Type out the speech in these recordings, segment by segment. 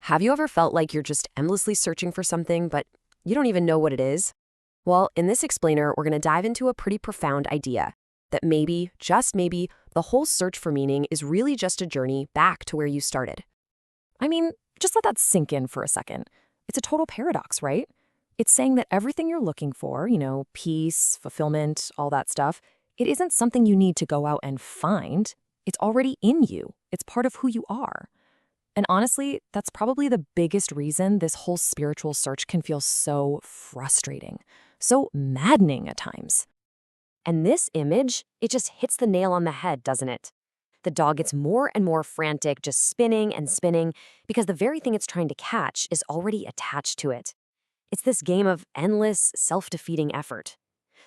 Have you ever felt like you're just endlessly searching for something, but you don't even know what it is? Well, in this explainer, we're going to dive into a pretty profound idea that maybe, just maybe, the whole search for meaning is really just a journey back to where you started. I mean, just let that sink in for a second. It's a total paradox, right? It's saying that everything you're looking for, peace, fulfillment, all that stuff, it isn't something you need to go out and find. It's already in you. It's part of who you are. And honestly, that's probably the biggest reason this whole spiritual search can feel so frustrating, so maddening at times. And this image, it just hits the nail on the head, doesn't it? The dog gets more and more frantic, just spinning and spinning, because the very thing it's trying to catch is already attached to it. It's this game of endless, self-defeating effort.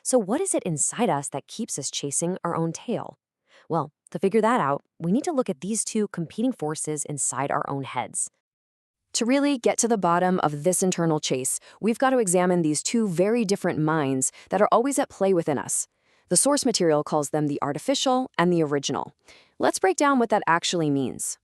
So what is it inside us that keeps us chasing our own tail? Well, to figure that out, we need to look at these two competing forces inside our own heads. To really get to the bottom of this internal chase, we've got to examine these two very different minds that are always at play within us. The source material calls them the artificial and the original. Let's break down what that actually means.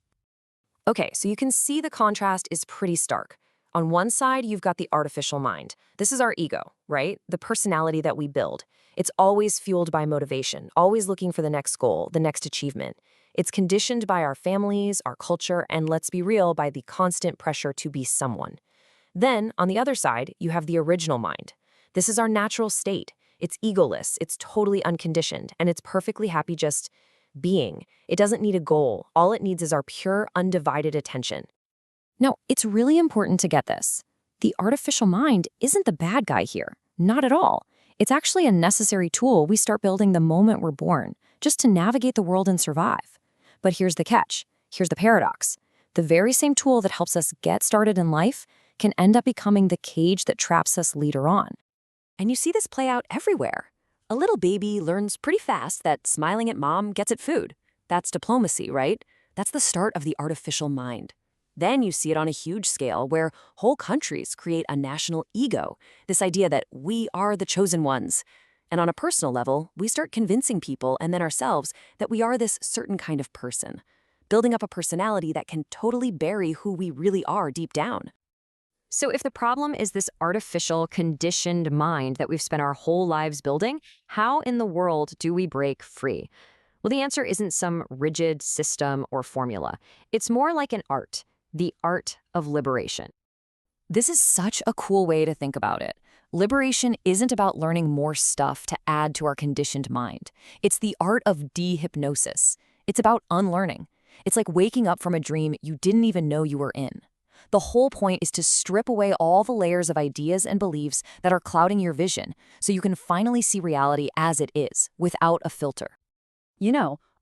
Okay, so you can see the contrast is pretty stark. On one side, you've got the artificial mind. This is our ego, right? The personality that we build. It's always fueled by motivation, always looking for the next goal, the next achievement. It's conditioned by our families, our culture, and let's be real, by the constant pressure to be someone. Then, on the other side, you have the original mind. This is our natural state. It's egoless, it's totally unconditioned, and it's perfectly happy just being. It doesn't need a goal. All it needs is our pure, undivided attention. Now, it's really important to get this. The artificial mind isn't the bad guy here. Not at all. It's actually a necessary tool we start building the moment we're born, just to navigate the world and survive. But here's the catch. Here's the paradox. The very same tool that helps us get started in life can end up becoming the cage that traps us later on. And you see this play out everywhere. A little baby learns pretty fast that smiling at mom gets it food. That's diplomacy, right? That's the start of the artificial mind. Then you see it on a huge scale where whole countries create a national ego, this idea that we are the chosen ones. And on a personal level, we start convincing people and then ourselves that we are this certain kind of person, building up a personality that can totally bury who we really are deep down. So if the problem is this artificial, conditioned mind that we've spent our whole lives building, how in the world do we break free? Well, the answer isn't some rigid system or formula. It's more like an art. The art of liberation. This is such a cool way to think about it. Liberation isn't about learning more stuff to add to our conditioned mind. It's the art of dehypnosis. It's about unlearning. It's like waking up from a dream you didn't even know you were in. The whole point is to strip away all the layers of ideas and beliefs that are clouding your vision so you can finally see reality as it is, without a filter.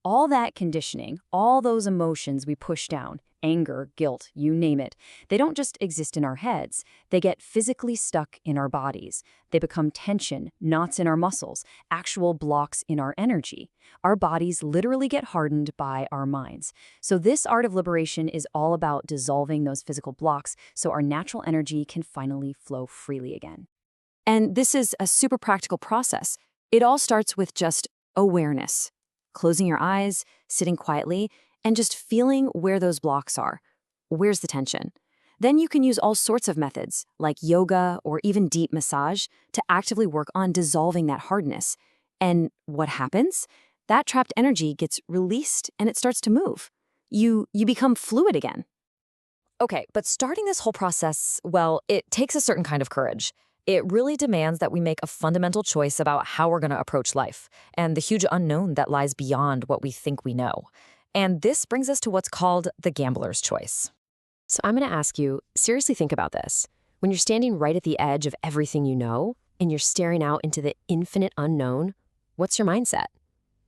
All that conditioning, all those emotions we push down, anger, guilt, you name it, they don't just exist in our heads. They get physically stuck in our bodies. They become tension, knots in our muscles, actual blocks in our energy. Our bodies literally get hardened by our minds. So this art of liberation is all about dissolving those physical blocks so our natural energy can finally flow freely again. And this is a super practical process. It all starts with just awareness. Closing your eyes, sitting quietly, and just feeling where those blocks are. Where's the tension? Then you can use all sorts of methods, like yoga or even deep massage, to actively work on dissolving that hardness. And what happens? That trapped energy gets released and it starts to move. You become fluid again. Okay, but starting this whole process, well, it takes a certain kind of courage. It really demands that we make a fundamental choice about how we're going to approach life and the huge unknown that lies beyond what we think we know. And this brings us to what's called the gambler's choice. So I'm going to ask you, seriously think about this. When you're standing right at the edge of everything you know and you're staring out into the infinite unknown, what's your mindset?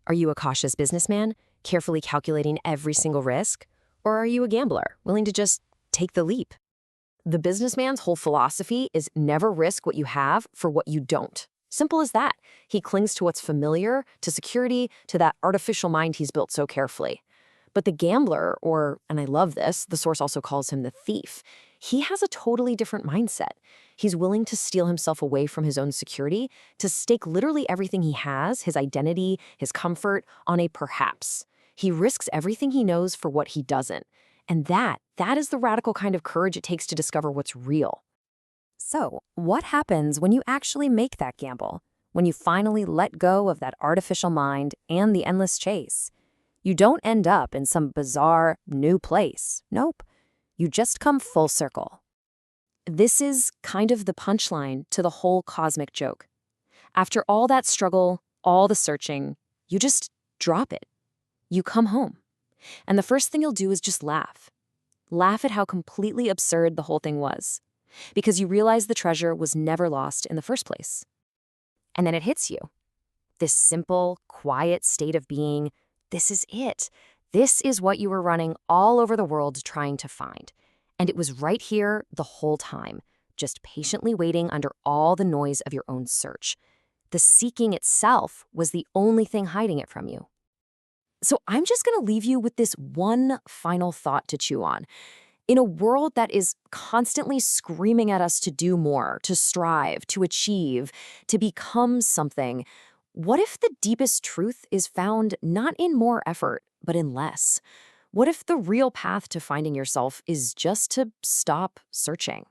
Are you a cautious businessman, carefully calculating every single risk? Or are you a gambler, willing to just take the leap? The businessman's whole philosophy is never risk what you have for what you don't. Simple as that. He clings to what's familiar, to security, to that artificial mind he's built so carefully. But the gambler, or, and I love this, the source also calls him the thief, he has a totally different mindset. He's willing to steal himself away from his own security, to stake literally everything he has, his identity, his comfort, on a perhaps. He risks everything he knows for what he doesn't. And That is the radical kind of courage it takes to discover what's real. So, what happens when you actually make that gamble? When you finally let go of that artificial mind and the endless chase? You don't end up in some bizarre new place. Nope. You just come full circle. This is kind of the punchline to the whole cosmic joke. After all that struggle, all the searching, you just drop it. You come home. And the first thing you'll do is just laugh. Laugh at how completely absurd the whole thing was. Because you realize the treasure was never lost in the first place. And then it hits you. This simple, quiet state of being, this is it. This is what you were running all over the world trying to find. And it was right here the whole time, just patiently waiting under all the noise of your own search. The seeking itself was the only thing hiding it from you. So I'm just going to leave you with this one final thought to chew on. In a world that is constantly screaming at us to do more, to strive, to achieve, to become something, what if the deepest truth is found not in more effort, but in less? What if the real path to finding yourself is just to stop searching?